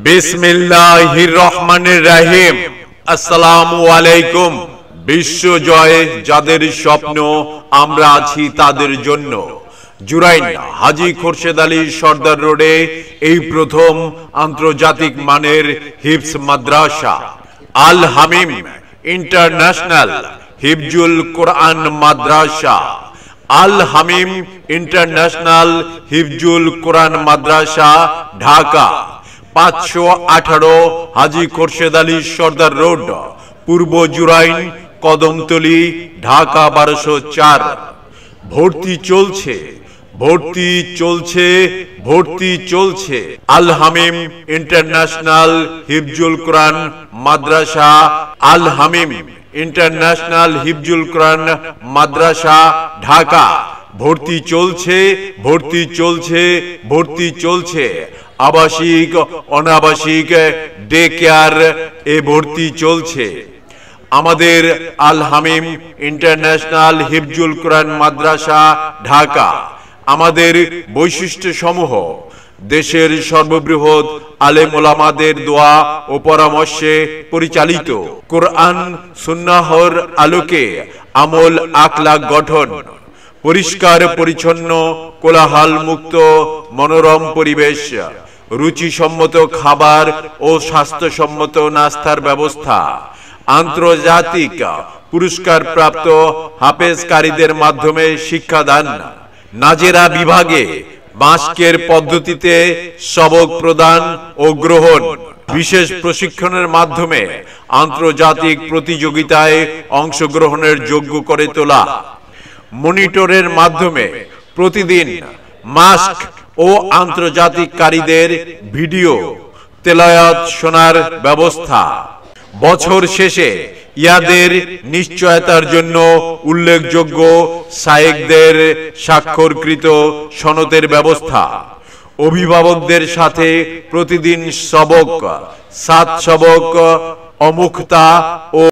বিসমিল্লাহির রহমানির রহিম। আসসালামু আলাইকুম। বিশ্ব জয় যাদের স্বপ্ন, আমরা আছি তাদের জন্য। জুরাইন হাজী খোরশেদ আলী সর্দার রোডে এই প্রথম আন্তর্জাতিক মানের হিফজ মাদ্রাসা আল হামিম ইন্টারন্যাশনাল হিফজুল কোরআন মাদ্রাসা। আল হামিম ইন্টারন্যাশনাল হিফজুল কোরআন মাদ্রাসা, ঢাকা 518 হাজী খোরশেদ আলী সর্দার রোড, পূর্ব জুরাইন, কদমতলী, ঢাকা 1204। ভর্তি চলছে, ভর্তি চলছে, ভর্তি চলছে। আল হামিম ইন্টারন্যাশনাল হিফজুল কোরআন মাদ্রাসা, আল হামিম ইন্টারন্যাশনাল হিফজুল কোরআন মাদ্রাসা, ঢাকা। ভর্তি চলছে, ভর্তি চলছে, ভর্তি চলছে। আবাসিক অনাবাসিক ডে কেয়ার এ ভর্তি চলছে। আমাদের আল হামিম ইন্টারন্যাশনাল হিফজুল কোরআন মাদ্রাসা, ঢাকা। আমাদের বৈশিষ্ট্য সমূহ: দেশের সর্ববৃহৎ আলেম ওলামাদের দোয়া ও পরামর্শে পরিচালিত, কোরআন সুন্নাহর আলোকে আমল আখলাক গঠন, পরিষ্কার পরিচ্ছন্ন কোলাহল মুক্ত মনোরম পরিবেশ, রুচিসম্মত খাবার ও স্বাস্থ্যসম্মত নাস্তার ব্যবস্থা, আন্তর্জাতিক পুরস্কার প্রাপ্ত হাফেজকারীদের মাধ্যমে শিক্ষাদান, নাজেরা বিভাগে মাস্কের পদ্ধতিতে সবক প্রদান ও গ্রহণ, বিশেষ প্রশিক্ষণের মাধ্যমে আন্তর্জাতিক প্রতিযোগিতায় অংশগ্রহণের যোগ্য করে তোলা, মনিটরের মাধ্যমে প্রতিদিন মাস্ক ও আন্তর্জাতিককারীদের ভিডিও তেলাওয়াত শোনার ব্যবস্থা, বছর শেষে ইয়াদের নিশ্চয়তার জন্য উল্লেখযোগ্য শায়েখদের স্বাক্ষরকৃত সনদের ব্যবস্থা, অভিভাবকদের সাথে প্রতিদিন সবক, সাত সবক, অমুখতা ও